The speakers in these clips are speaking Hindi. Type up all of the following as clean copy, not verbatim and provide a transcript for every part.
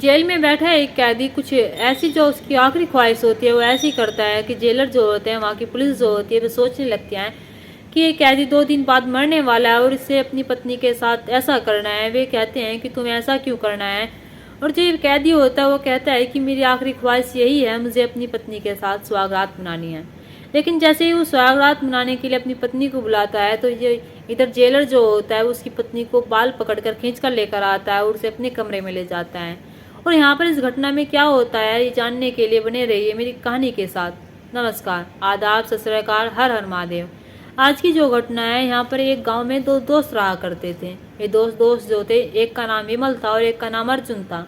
जेल में बैठा है एक कैदी, कुछ ऐसी जो उसकी आखिरी ख्वाहिश होती है वो ऐसी करता है कि जेलर जो होते हैं, वहाँ की पुलिस जो होती है, वे सोचने लगती हैं कि ये कैदी 2 दिन बाद मरने वाला है और इसे अपनी पत्नी के साथ ऐसा करना है। वे कहते हैं कि तुम्हें ऐसा क्यों करना है, और जो कैदी होता है वो कहता है कि मेरी आखिरी ख्वाहिश यही है, मुझे अपनी पत्नी के साथ सुहागरात मनानी है। लेकिन जैसे ही वो सुहागरात मनाने के लिए अपनी पत्नी को बुलाता है तो ये इधर जेलर जो होता है उसकी पत्नी को बाल पकड़कर खींचकर लेकर आता है और उसे अपने कमरे में ले जाता है। और यहाँ पर इस घटना में क्या होता है ये जानने के लिए बने रहिए मेरी कहानी के साथ। नमस्कार, आदाब, सत श्री अकाल, हर हर महादेव। आज की जो घटना है, यहाँ पर एक गांव में 2 दोस्त रहा करते थे। ये दोस्त जो थे, एक का नाम विमल था और एक का नाम अर्जुन था।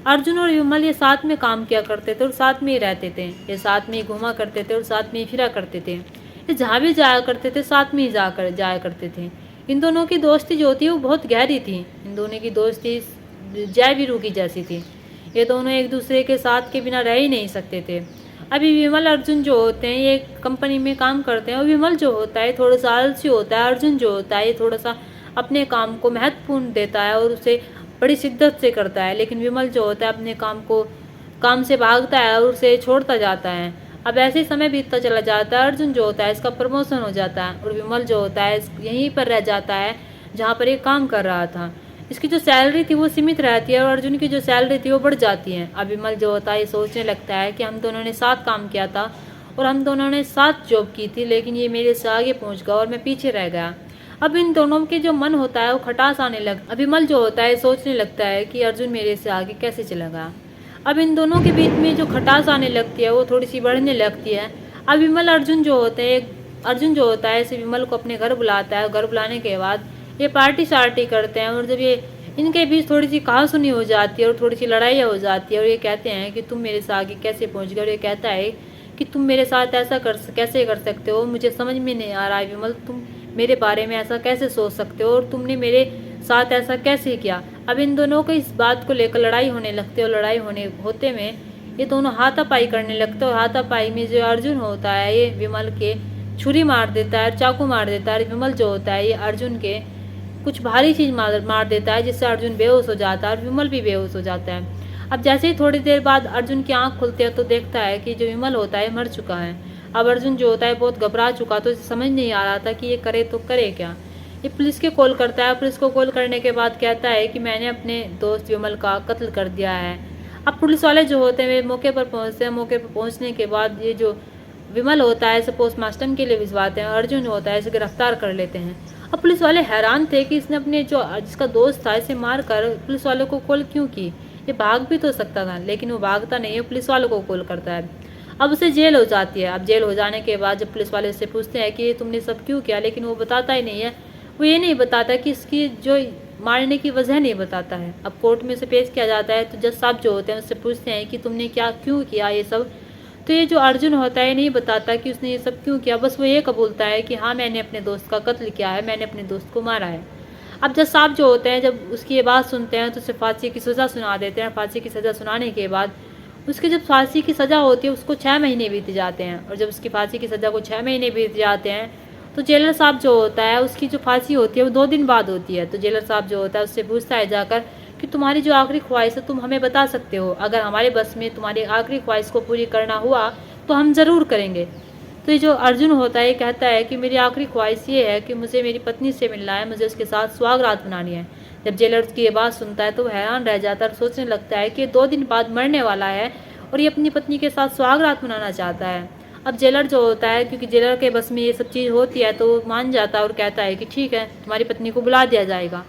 अर्जुन और विमल ये साथ में काम किया करते थे और साथ में ही रहते थे। ये साथ में ही घूमा करते थे और साथ में ही फिरा करते थे। ये जहाँ भी जाया करते थे साथ में ही जाया करते थे। इन दोनों की दोस्ती जो थी वो बहुत गहरी थी। इन दोनों की दोस्ती जय वीरू की जैसी थी। ये दोनों एक दूसरे के साथ के बिना रह ही नहीं सकते थे। अभी विमल अर्जुन जो होते हैं ये कंपनी में काम करते हैं और विमल जो होता है थोड़ा सा आलसी होता है। अर्जुन जो होता है ये थोड़ा सा अपने काम को महत्वपूर्ण देता है और उसे बड़ी शिद्दत से करता है। लेकिन विमल जो होता है अपने काम से भागता है और उसे छोड़ता जाता है। अब ऐसे समय बीतता चला जाता है। अर्जुन जो होता है इसका प्रमोशन हो जाता है और विमल जो होता है यहीं पर रह जाता है जहाँ पर ये काम कर रहा था। इसकी जो सैलरी थी वो सीमित रहती है और अर्जुन की जो सैलरी थी वो बढ़ जाती है। अब विमल जो होता है ये सोचने लगता है कि हम दोनों ने साथ काम किया था और हम दोनों ने साथ जॉब की थी, लेकिन ये मेरे से आगे पहुंच गया और मैं पीछे रह गया। अब इन दोनों के जो मन होता है वो खटास आने लगता है। अब विमल जो होता है सोचने लगता है कि अर्जुन मेरे से आगे कैसे चला गया। अब इन दोनों के बीच में जो खटास आने लगती है वो थोड़ी सी बढ़ने लगती है। अब विमल अर्जुन जो होता है इसे विमल को अपने घर बुलाता है। घर बुलाने के बाद ये पार्टी शार्टी करते हैं और जब ये इनके बीच थोड़ी सी कहासुनी हो जाती है और थोड़ी सी लड़ाई हो जाती है और ये कहते हैं कि तुम मेरे से आगे कैसे पहुंच गए। और ये कहता है कि तुम मेरे साथ ऐसा कैसे कर सकते हो, मुझे समझ में नहीं आ रहा है विमल, तुम मेरे बारे में ऐसा कैसे सोच सकते हो और तुमने मेरे साथ ऐसा कैसे किया। अब इन दोनों को इस बात को लेकर लड़ाई होने लगती है और लड़ाई होते में ये दोनों हाथापाई करने लगते हैं और हाथापाई में जो अर्जुन होता है ये विमल के छुरी मार देता है, चाकू मार देता है। विमल जो होता है ये अर्जुन के कुछ भारी चीज मार देता है जिससे अर्जुन बेहोश हो जाता है और विमल भी बेहोश हो जाता है। अब जैसे ही थोड़ी देर बाद अर्जुन की आंख खुलती है तो देखता है कि जो विमल होता है मर चुका है। अब अर्जुन जो होता है बहुत घबरा चुका, तो इसे समझ नहीं आ रहा था कि ये करे तो करे क्या। ये पुलिस के कॉल करता है। पुलिस को कॉल करने के बाद कहता है कि मैंने अपने दोस्त विमल का कत्ल कर दिया है। अब पुलिस वाले जो होते हैं वे मौके पर पहुंचते हैं। मौके पर पहुंचने के बाद ये जो विमल होता है इसे पोस्टमार्टम के लिए भिजवाते हैं और अर्जुन जो होता है इसे गिरफ्तार कर लेते हैं। अब पुलिस वाले हैरान थे कि इसने अपने जिसका दोस्त था इसे मार कर पुलिस वालों को कॉल क्यों की। ये भाग भी तो सकता था, लेकिन वो भागता नहीं है, पुलिस वालों को कॉल करता है। अब उसे जेल हो जाती है। अब जेल हो जाने के बाद जब पुलिस वाले उससे पूछते हैं कि तुमने सब क्यों किया, लेकिन वो बताता ही नहीं है। वो ये नहीं बताता कि इसकी जो मारने की वजह नहीं बताता है। अब कोर्ट में उसे पेश किया जाता है तो जज साहब जो होते हैं उससे पूछते हैं कि तुमने क्यों किया ये सब। तो ये जो अर्जुन होता है नहीं बताता कि उसने ये सब क्यों किया, बस वो ये कबूलता है कि हाँ मैंने अपने दोस्त का कत्ल किया है, मैंने अपने दोस्त को मारा है। अब जज साहब जो होते हैं जब उसकी ये बात सुनते हैं तो उसे फांसी की सज़ा सुना देते हैं। फांसी की सज़ा सुनाने के बाद उसकी जब फांसी की सज़ा होती है उसको 6 महीने बीत जाते हैं। और जब उसकी फांसी की सज़ा को 6 महीने बीत जाते हैं तो जेलर साहब जो होता है उसकी जो फांसी होती है वो 2 दिन बाद होती है। तो जेलर साहब जो होता है उससे पूछता है जाकर कि तुम्हारी जो आखिरी ख्वाहिश है तुम हमें बता सकते हो, अगर हमारे बस में तुम्हारी आखिरी ख्वाहिश को पूरी करना हुआ तो हम ज़रूर करेंगे। तो ये जो अर्जुन होता है कहता है कि मेरी आखिरी ख्वाहिश ये है कि मुझे मेरी पत्नी से मिलना है, मुझे उसके साथ सुहागरात मनानी है। जब जेलर की ये बात सुनता है तो वो हैरान रह जाता है और सोचने लगता है कि 2 दिन बाद मरने वाला है और ये अपनी पत्नी के साथ सुहागरात मनाना चाहता है। अब जेलर जो होता है क्योंकि जेलर के बस में ये सब चीज़ होती है तो वो मान जाता है और कहता है कि ठीक है तुम्हारी पत्नी को बुला दिया जाएगा।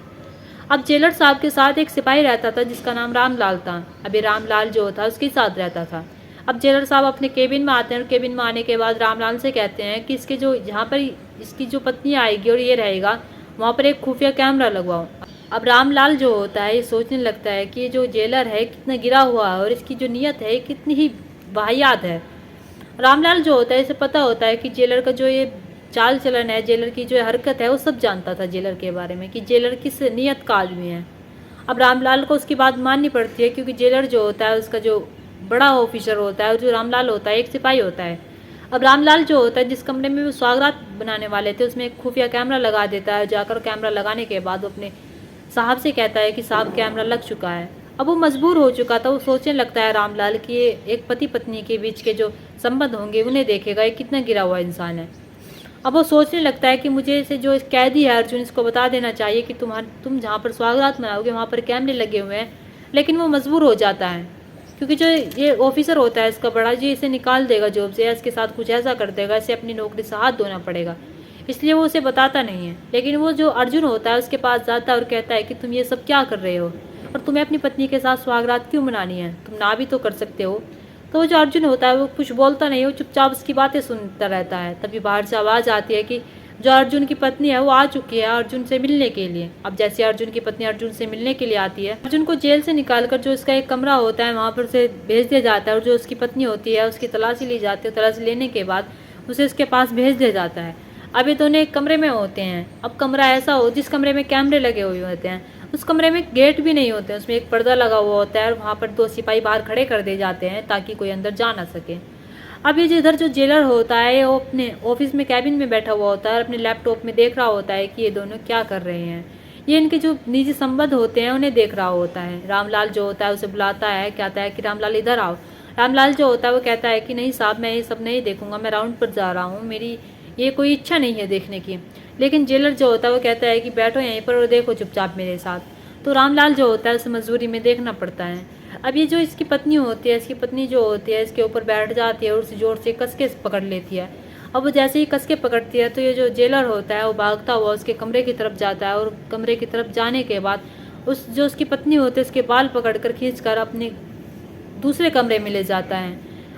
अब जेलर साहब के साथ एक सिपाही रहता था जिसका नाम रामलाल था। अभी रामलाल जो था उसके साथ रहता था। अब जेलर साहब अपने केबिन में आते हैं और केबिन में आने के बाद रामलाल से कहते हैं कि इसके जो जहाँ पर इसकी जो पत्नी आएगी और ये रहेगा वहाँ पर एक खुफिया कैमरा लगवाओ। अब रामलाल जो होता है ये सोचने लगता है कि ये जो जेलर है कितना गिरा हुआ है और इसकी जो नीयत है कितनी ही वाहियात है। रामलाल जो होता है इसे पता होता है कि जेलर का जो ये चाल चलन है, जेलर की जो हरकत है वो सब जानता था जेलर के बारे में कि जेलर किस नीयत का आदमी है। अब रामलाल को उसकी बात माननी पड़ती है क्योंकि जेलर जो होता है उसका जो बड़ा ऑफिसर होता है और जो रामलाल होता है एक सिपाही होता है। अब रामलाल जो होता है जिस कमरे में वो सुहागरात बनाने वाले थे उसमें एक खुफिया कैमरा लगा देता है। जाकर कैमरा लगाने के बाद वो अपने साहब से कहता है कि साहब कैमरा लग चुका है। अब वो मजबूर हो चुका था। वो सोचने लगता है रामलाल कि ये एक पति पत्नी के बीच के जो संबंध होंगे उन्हें देखेगा, ये कितना गिरा हुआ इंसान है। अब वो सोचने लगता है कि मुझे इसे जो कैदी है अर्जुन, इसको बता देना चाहिए कि तुम जहाँ पर स्वागत मनाओगे वहाँ पर कैमरे लगे हुए हैं। लेकिन वो मजबूर हो जाता है क्योंकि जो ये ऑफिसर होता है इसका बड़ा जी, इसे निकाल देगा जॉब से या इसके साथ कुछ ऐसा कर देगा, इसे अपनी नौकरी से हाथ धोना पड़ेगा, इसलिए वो उसे बताता नहीं है। लेकिन वो जो अर्जुन होता है उसके पास जाता है और कहता है कि तुम ये सब क्या कर रहे हो और तुम्हें अपनी पत्नी के साथ स्वागत क्यों मनानी है, तुम ना भी तो कर सकते हो। तो वो जो अर्जुन होता है वो कुछ बोलता नहीं, वो चुपचाप उसकी बातें सुनता रहता है। तभी बाहर से आवाज़ आती है कि जो अर्जुन की पत्नी है वो आ चुकी है अर्जुन से मिलने के लिए। अब जैसे अर्जुन की पत्नी अर्जुन से मिलने के लिए आती है, अर्जुन को जेल से निकालकर जो इसका एक कमरा होता है वहाँ पर से भेज दिया जाता है और जो उसकी पत्नी होती है उसकी तलाशी ली जाती है। तलाशी लेने के बाद उसे उसके पास भेज दिया जाता है। अब ये दोनों एक कमरे में होते हैं। अब कमरा ऐसा हो जिस कमरे में कैमरे लगे हुए होते हैं, उस कमरे में गेट भी नहीं होते, उसमें एक पर्दा लगा हुआ होता है और वहाँ पर 2 सिपाही बाहर खड़े कर दिए जाते हैं ताकि कोई अंदर जा ना सके। अब ये जिधर जो जेलर होता है वो अपने ऑफिस में कैबिन में बैठा हुआ होता है और अपने लैपटॉप में देख रहा होता है कि ये दोनों क्या कर रहे हैं। ये इनके जो निजी संबंध होते हैं उन्हें देख रहा होता है। रामलाल जो होता है उसे बुलाता है, कहता है कि रामलाल इधर आओ। रामलाल जो होता है वो कहता है कि नहीं साहब, मैं ये सब नहीं देखूंगा, मैं राउंड पर जा रहा हूँ, मेरी ये कोई इच्छा नहीं है देखने की। लेकिन जेलर जो होता है वो कहता है कि बैठो यहीं पर और देखो चुपचाप मेरे साथ। तो रामलाल जो होता है उसे मजबूरी में देखना पड़ता है। अब ये जो इसकी पत्नी होती है, इसकी पत्नी जो होती है इसके ऊपर बैठ जाती है और उसे जोर से कस के पकड़ लेती है। अब वो जैसे ही कस के पकड़ती है तो ये जो जेलर होता है वो भागता हुआ उसके कमरे की तरफ जाता है और कमरे की तरफ जाने के बाद उस जो उसकी पत्नी होती है उसके बाल पकड़कर खींचकर अपने दूसरे कमरे में ले जाता है।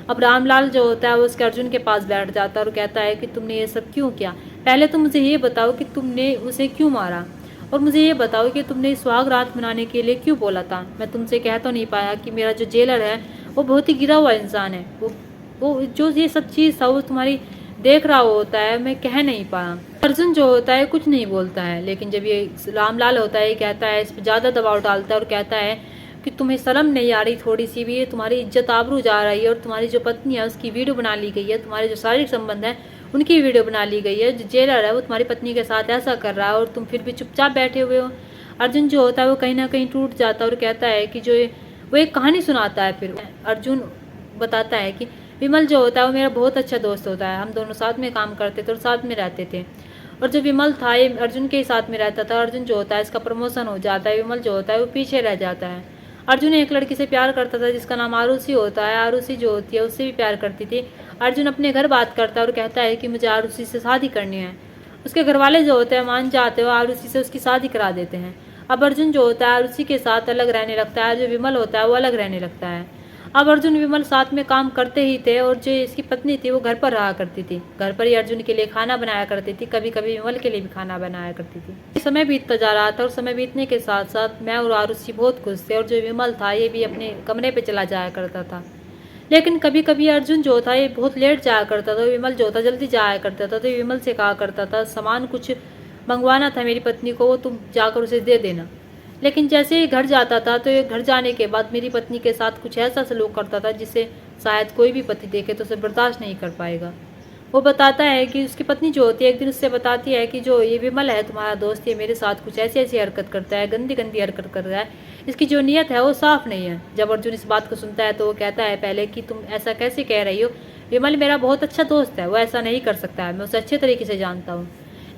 अब रामलाल जो होता है वो उसके अर्जुन के पास बैठ जाता है और कहता है कि तुमने ये सब क्यों किया, पहले तो मुझे ये बताओ कि तुमने उसे क्यों मारा और मुझे ये बताओ कि तुमने सुहाग रात मनाने के लिए क्यों बोला था। मैं तुमसे कह तो नहीं पाया कि मेरा जो जेलर है वो बहुत ही गिरा हुआ इंसान है, वो जो ये सब चीज़ था वो तुम्हारी देख रहा होता है, मैं कह नहीं पाया। अर्जुन जो होता है कुछ नहीं बोलता है। लेकिन जब ये रामलाल होता है ये कहता है, इस पर ज़्यादा दबाव डालता है और कहता है कि तुम्हें शर्म नहीं आ रही थोड़ी सी भी, तुम्हारी इज्जत आबरू जा रही है और तुम्हारी जो पत्नी है उसकी वीडियो बना ली गई है, तुम्हारे जो शारीरिक संबंध है उनकी वीडियो बना ली गई है, जो जेलर है वो तुम्हारी पत्नी के साथ ऐसा कर रहा है और तुम फिर भी चुपचाप बैठे हुए हो। अर्जुन जो होता है वो कहीं ना कहीं टूट जाता है और कहता है कि वो एक कहानी सुनाता है। फिर अर्जुन बताता है कि विमल जो होता है वो मेरा बहुत अच्छा दोस्त होता है, हम दोनों साथ में काम करते थे और साथ में रहते थे। और जो विमल था ये अर्जुन के साथ में रहता था। अर्जुन जो होता है इसका प्रमोशन हो जाता है, विमल जो होता है वो पीछे रह जाता है। अर्जुन एक लड़की से प्यार करता था जिसका नाम आरुषि होता है। आरुषि जो होती है उससे भी प्यार करती थी। अर्जुन अपने घर बात करता है और कहता है कि मुझे आरुषि से शादी करनी है। उसके घर वाले जो होते हैं मान जाते हो, आरुषि से उसकी शादी करा देते हैं। अब अर्जुन जो होता है आरुषि के साथ अलग रहने लगता है, जो विमल होता है वो अलग रहने लगता है। अब अर्जुन विमल साथ में काम करते ही थे और जो इसकी पत्नी थी वो घर पर रहा करती थी। घर पर ही अर्जुन के लिए खाना बनाया करती थी, कभी कभी विमल के लिए भी खाना बनाया करती थी। समय बीतता जा रहा था और समय बीतने के साथ साथ मैं और आरुषि बहुत खुश थे और जो विमल था ये भी अपने कमरे पे चला जाया करता था। लेकिन कभी कभी अर्जुन जो था ये बहुत लेट जाया करता था, विमल जो था जल्दी जाया करता था। तो विमल से कहा करता था सामान कुछ मंगवाना था मेरी पत्नी को, वो तुम जाकर उसे दे देना। लेकिन जैसे ही घर जाता था तो ये घर जाने के बाद मेरी पत्नी के साथ कुछ ऐसा सलूक करता था जिसे शायद कोई भी पति देखे तो उसे बर्दाश्त नहीं कर पाएगा। वो बताता है कि उसकी पत्नी जो होती है एक दिन उससे बताती है कि जो ये विमल है तुम्हारा दोस्त, ये मेरे साथ कुछ ऐसी ऐसी हरकत करता है, गंदी गंदी हरकत कर रहा है, इसकी जो नीयत है वो साफ नहीं है। जब अर्जुन इस बात को सुनता है तो वो कहता है पहले कि तुम ऐसा कैसे कह रही हो, विमल मेरा बहुत अच्छा दोस्त है, वो ऐसा नहीं कर सकता है, मैं उसे अच्छे तरीके से जानता हूँ।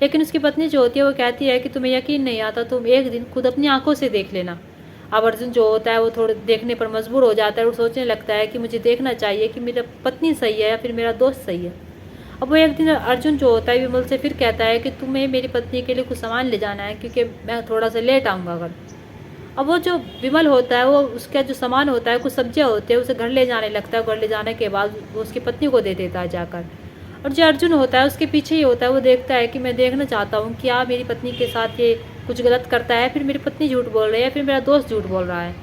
लेकिन उसकी पत्नी जो होती है वो कहती है कि तुम्हें यकीन नहीं आता, तुम एक दिन खुद अपनी आंखों से देख लेना। अब अर्जुन जो होता है वो थोड़े देखने पर मजबूर हो जाता है और सोचने लगता है कि मुझे देखना चाहिए कि मेरा पत्नी सही है या फिर मेरा दोस्त सही है। अब वो एक दिन अर्जुन जो होता है विमल से फिर कहता है कि तुम्हें मेरी पत्नी के लिए कुछ सामान ले जाना है क्योंकि मैं थोड़ा सा लेट आऊँगा घर। अब वो जो विमल होता है वो उसका जो सामान होता है, कुछ सब्जियाँ होती है, उसे घर ले जाने लगता है। घर ले जाने के बाद वो उसकी पत्नी को दे देता है जाकर। और जो अर्जुन होता है उसके पीछे ही होता है, वो देखता है कि मैं देखना चाहता हूँ कि क्या मेरी पत्नी के साथ ये कुछ गलत करता है, फिर मेरी पत्नी झूठ बोल रही है, फिर मेरा दोस्त झूठ बोल रहा है।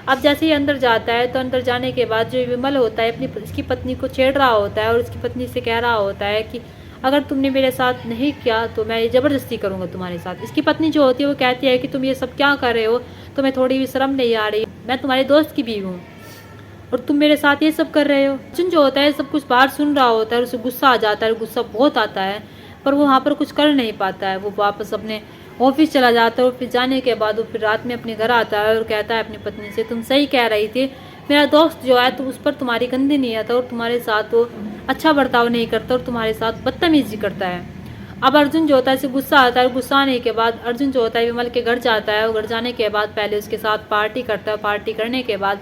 अब जैसे ही अंदर जाता है तो अंदर जाने के बाद जो विमल होता है इसकी पत्नी को छेड़ रहा होता है और उसकी पत्नी से कह रहा होता है कि अगर तुमने मेरे साथ नहीं किया तो मैं ये ज़बरदस्ती करूँगा तुम्हारे साथ। इसकी पत्नी जो होती है वो कहती है कि तुम ये सब क्या कर रहे हो, तुम्हें थोड़ी भी शर्म नहीं आ रही, मैं तुम्हारे दोस्त की बीवी हूँ और तुम मेरे साथ ये सब कर रहे हो। अर्जुन जो होता है सब कुछ बाहर सुन रहा होता है, उसे गुस्सा आ जाता है, गुस्सा बहुत आता है, पर वो वहाँ पर कुछ कर नहीं पाता है। वो वापस अपने ऑफिस चला जाता है और फिर जाने के बाद वो फिर रात में अपने घर आता है और कहता है अपनी पत्नी से, तुम सही कह रही थी, मेरा दोस्त जो है तो उस पर तुम्हारी गंदी नीयत है और तुम्हारे साथ वो अच्छा बर्ताव नहीं करता और तुम्हारे साथ बदतमीजी करता है। अब अर्जुन जो होता है इसे गुस्सा आता है और गुस्सा आने के बाद अर्जुन जो होता है विमल के घर जाता है और घर जाने के बाद पहले उसके साथ पार्टी करता है। पार्टी करने के बाद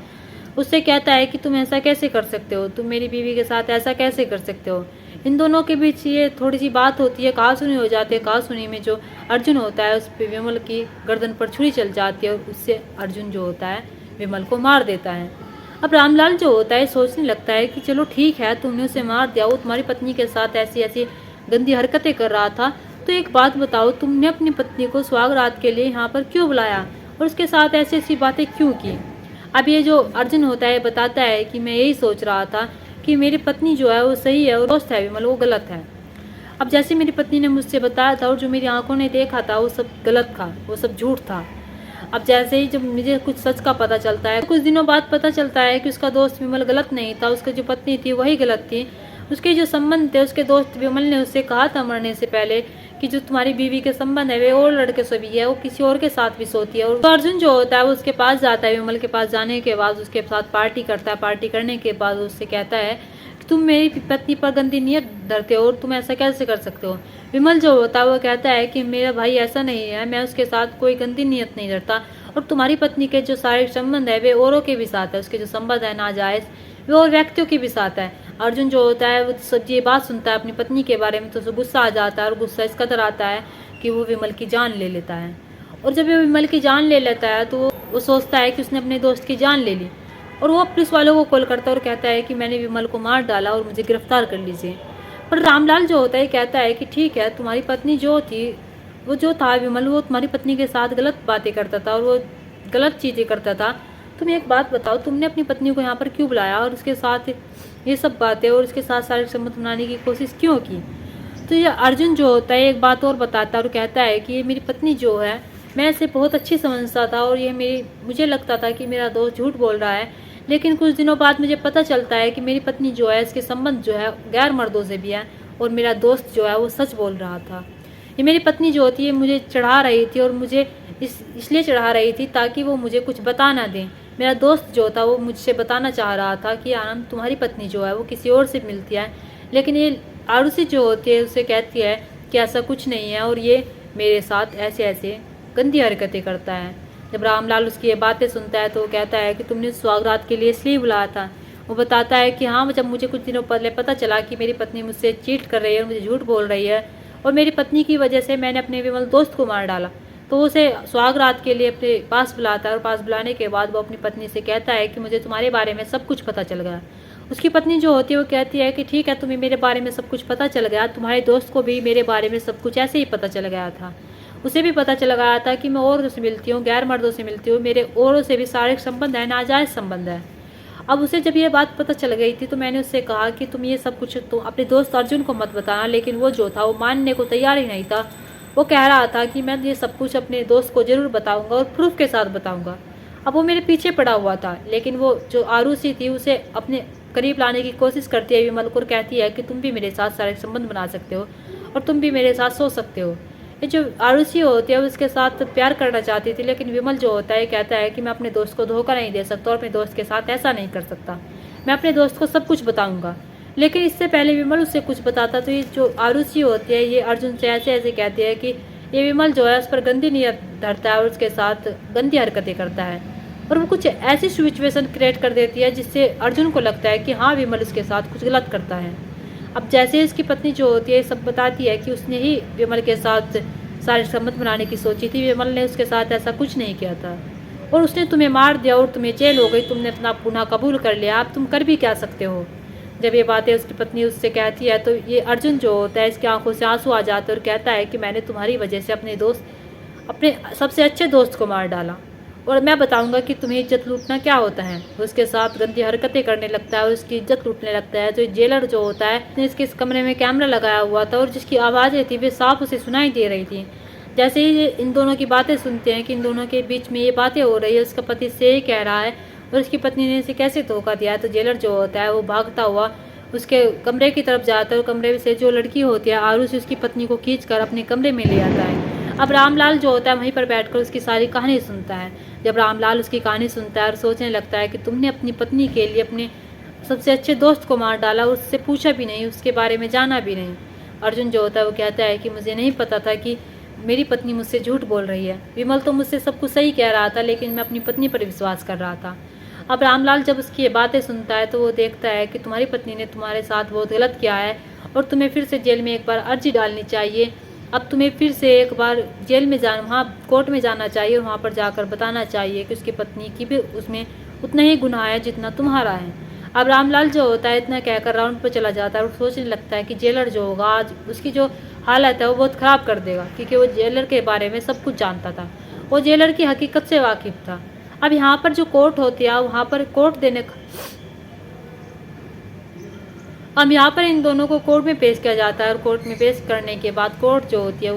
उससे कहता है कि तुम ऐसा कैसे कर सकते हो, तुम मेरी बीवी के साथ ऐसा कैसे कर सकते हो। इन दोनों के बीच ये थोड़ी सी बात होती है, कहा सुनी हो जाती है। कहा सुनी में जो अर्जुन होता है उस पर विमल की गर्दन पर छुरी चल जाती है और उससे अर्जुन जो होता है विमल को मार देता है। अब रामलाल जो होता है सोचने लगता है कि चलो ठीक है, तुमने उसे मार दिया, वो तुम्हारी पत्नी के साथ ऐसी ऐसी गंदी हरकतें कर रहा था, तो एक बात बताओ, तुमने अपनी पत्नी को सुहाग रात के लिए यहाँ पर क्यों बुलाया और उसके साथ ऐसी ऐसी बातें क्यों की। अब ये जो अर्जुन होता है बताता है कि मैं यही सोच रहा था कि मेरी पत्नी जो है वो सही है और दोस्त है विमल वो गलत है। अब जैसे मेरी पत्नी ने मुझसे बताया था और जो मेरी आंखों ने देखा था वो सब गलत था, वो सब झूठ था। अब जैसे ही जब मुझे कुछ सच का पता चलता है, कुछ दिनों बाद पता चलता है कि उसका दोस्त विमल गलत नहीं था, उसकी जो पत्नी थी वही गलत थी। उसके जो संबंध थे, उसके दोस्त विमल ने उससे कहा था मरने से पहले कि जो तुम्हारी बीवी के संबंध है वे और लड़के से भी है, वो किसी और के साथ भी सोती है। और तो अर्जुन जो होता है वो उसके पास जाता है, विमल के पास जाने के बाद उसके साथ पार्टी करता है। पार्टी करने के बाद उससे कहता है कि तुम मेरी पत्नी पर गंदी नीयत धरते हो और तुम ऐसा कैसे कर सकते हो। विमल जो होता है वो कहता है कि मेरा भाई ऐसा नहीं है, मैं उसके साथ कोई गंदी नीयत नहीं धरता और तुम्हारी पत्नी के जो शारीरिक संबंध है वे औरों के भी साथ है, उसके जो संबंध है नाजायज वे और व्यक्तियों के भी साथ है। अर्जुन जो होता है वो सब ये बात सुनता है अपनी पत्नी के बारे में तो उसे गुस्सा आ जाता है और गुस्सा इस कदर आता है कि वो विमल की जान ले लेता है। और जब वो विमल की जान ले लेता है तो वो सोचता है कि उसने अपने दोस्त की जान ले ली और वो पुलिस वालों को कॉल करता है और कहता है कि मैंने विमल को मार डाला और मुझे गिरफ्तार कर लीजिए। पर रामलाल जो होता है कहता है कि ठीक है, तुम्हारी पत्नी जो थी वो जो था विमल वो तुम्हारी पत्नी के साथ गलत बातें करता था और वो गलत चीज़ें करता था। तुम एक बात बताओ, तुमने अपनी पत्नी को यहाँ पर क्यों बुलाया और उसके साथ ये सब बातें और उसके साथ शारीरिक संबंध बनाने की कोशिश क्यों की। तो ये अर्जुन जो होता है एक बात और बताता है और कहता है कि ये मेरी पत्नी जो है मैं इसे बहुत अच्छी समझता था और ये मुझे लगता था कि मेरा दोस्त झूठ बोल रहा है, लेकिन कुछ दिनों बाद मुझे पता चलता है कि मेरी पत्नी जो है इसके संबंध जो है गैर मर्दों से भी है और मेरा दोस्त जो है वो सच बोल रहा था। ये मेरी पत्नी जो होती है मुझे चढ़ा रही थी और मुझे इसलिए चढ़ा रही थी ताकि वो मुझे कुछ बता ना दें। मेरा दोस्त जो था वो मुझसे बताना चाह रहा था कि आनंद तुम्हारी पत्नी जो है वो किसी और से मिलती है, लेकिन ये आरुषि जो होती है उसे कहती है कि ऐसा कुछ नहीं है और ये मेरे साथ ऐसे ऐसे गंदी हरकतें करता है। जब रामलाल उसकी ये बातें सुनता है तो वो कहता है कि तुमने सुहागरात के लिए इसलिए बुलाया था। वो बताता है कि हाँ, जब मुझे कुछ दिनों पहले पता चला कि मेरी पत्नी मुझसे चीट कर रही है और मुझे झूठ बोल रही है और मेरी पत्नी की वजह से मैंने अपने विमल दोस्त को मार डाला, तो उसे सुहागरात के लिए अपने पास बुलाता है और पास बुलाने के बाद वो अपनी पत्नी से कहता है कि मुझे तुम्हारे बारे में सब कुछ पता चल गया। उसकी पत्नी जो होती है वो कहती है कि ठीक है, तुम्हें मेरे बारे में सब कुछ पता चल गया, तुम्हारे दोस्त को भी मेरे बारे में सब कुछ ऐसे ही पता चल गया था। उसे भी पता चल गया था कि मैं औरतों से मिलती हूँ, गैर मर्दों से मिलती हूँ, मेरे औरों से भी शारीरिक संबंध है, नाजायज़ संबंध है। अब उसे जब ये बात पता चल गई थी तो मैंने उससे कहा कि तुम ये सब कुछ तो अपने दोस्त अर्जुन को मत बताना, लेकिन वो जो था वो मानने को तैयार ही नहीं था। वो कह रहा था कि मैं ये सब कुछ अपने दोस्त को ज़रूर बताऊंगा और प्रूफ के साथ बताऊंगा। अब वो मेरे पीछे पड़ा हुआ था, लेकिन वो जो आरुषि थी उसे अपने करीब लाने की कोशिश करती है विमल को, कहती है कि तुम भी मेरे साथ शारीरिक संबंध बना सकते हो और तुम भी मेरे साथ सो सकते हो। ये जो आरुषि होती है उसके साथ प्यार करना चाहती थी, लेकिन विमल जो होता है कहता है कि मैं अपने दोस्त को धोखा नहीं दे सकता और अपने दोस्त के साथ ऐसा नहीं कर सकता, मैं अपने दोस्त को सब कुछ बताऊंगा। लेकिन इससे पहले विमल उससे कुछ बताता तो ये जो आरुषि होती है ये अर्जुन से ऐसे ऐसे कहती है कि ये विमल जो है उस पर गंदी नीयत धरता है और उसके साथ गंदी हरकतें करता है और वो कुछ ऐसी सिचुएशन क्रिएट कर देती है जिससे अर्जुन को लगता है कि हाँ, विमल उसके साथ कुछ गलत करता है। अब जैसे इसकी पत्नी जो होती है सब बताती है कि उसने ही विमल के साथ शारीरिक संबंध बनाने की सोची थी, विमल ने उसके साथ ऐसा कुछ नहीं किया था और उसने तुम्हें मार दिया और तुम्हें जेल हो गई, तुमने अपना गुनाह कबूल कर लिया, अब तुम कर भी क्या सकते हो। जब ये बातें उसकी पत्नी उससे कहती है तो ये अर्जुन जो होता है इसकी आंखों से आंसू आ जाते हैं और कहता है कि मैंने तुम्हारी वजह से अपने सबसे अच्छे दोस्त को मार डाला और मैं बताऊंगा कि तुम्हें इज्जत लूटना क्या होता है। उसके साथ गंदी हरकतें करने लगता है और उसकी इज्जत लूटने लगता है। तो जेलर जो होता है उसने इसके इस कमरे में कैमरा लगाया हुआ था और जिसकी आवाज़ें थी वे साफ उसे सुनाई दे रही थी। जैसे ही इन दोनों की बातें सुनते हैं कि इन दोनों के बीच में ये बातें हो रही है, उसका पति से ही कह रहा है और उसकी पत्नी ने इसे कैसे धोखा दिया है, तो जेलर जो होता है वो भागता हुआ उसके कमरे की तरफ जाता है और कमरे से जो लड़की होती है आरुषि उसकी पत्नी को खींचकर अपने कमरे में ले आता है। अब रामलाल जो होता है वहीं पर बैठकर उसकी सारी कहानी सुनता है। जब रामलाल उसकी कहानी सुनता है और सोचने लगता है कि तुमने अपनी पत्नी के लिए अपने सबसे अच्छे दोस्त को मार डाला, उससे पूछा भी नहीं, उसके बारे में जाना भी नहीं। अर्जुन जो होता है वो कहता है कि मुझे नहीं पता था कि मेरी पत्नी मुझसे झूठ बोल रही है। विमल तो मुझसे सब कुछ सही कह रहा था, लेकिन मैं अपनी पत्नी पर विश्वास कर रहा था। अब रामलाल जब उसकी ये बातें सुनता है तो वो देखता है कि तुम्हारी पत्नी ने तुम्हारे साथ बहुत गलत किया है और तुम्हें फिर से जेल में एक बार अर्जी डालनी चाहिए। अब तुम्हें फिर से एक बार जेल में वहाँ कोर्ट में जाना चाहिए और वहाँ पर जाकर बताना चाहिए कि उसकी पत्नी की भी उसमें उतना ही गुनाह है जितना तुम्हारा है। अब रामलाल जो होता है इतना कहकर राउंड पर चला जाता है और सोचने लगता है कि जेलर जो होगा आज उसकी जो हालत है वो बहुत ख़राब कर देगा, क्योंकि वो जेलर के बारे में सब कुछ जानता था। वो जेलर की हकीकत से वाकिफ था। अब यहाँ पर जो कोर्ट होती है वहाँ पर कोर्ट देने अब यहाँ पर इन दोनों को कोर्ट में पेश किया जाता है और कोर्ट में पेश करने के बाद कोर्ट जो होती है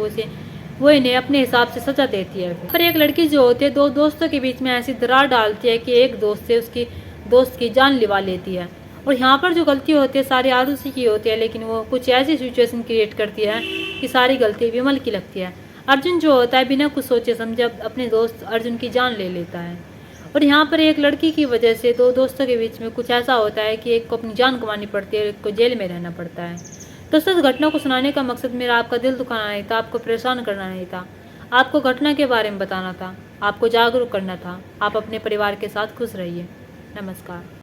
वो इन्हें अपने हिसाब से सजा देती है। पर एक लड़की जो होती है दो दोस्तों के बीच में ऐसी दरार डालती है कि एक दोस्त से उसकी दोस्त की जान लिवा लेती है। और यहाँ पर जो गलती होती है सारी आरुषि की होती है, लेकिन वो कुछ ऐसी सिचुएशन क्रिएट करती है कि सारी गलती विमल की लगती है। अर्जुन जो होता है बिना कुछ सोचे समझे अपने दोस्त अर्जुन की जान ले लेता है। और यहाँ पर एक लड़की की वजह से दो दोस्तों के बीच में कुछ ऐसा होता है कि एक को अपनी जान गंवानी पड़ती है और एक को जेल में रहना पड़ता है। दोस्तों, इस घटना को सुनाने का मकसद मेरा आपका दिल दुखाना नहीं था, आपको परेशान करना नहीं था, आपको घटना के बारे में बताना था, आपको जागरूक करना था। आप अपने परिवार के साथ खुश रहिए। नमस्कार।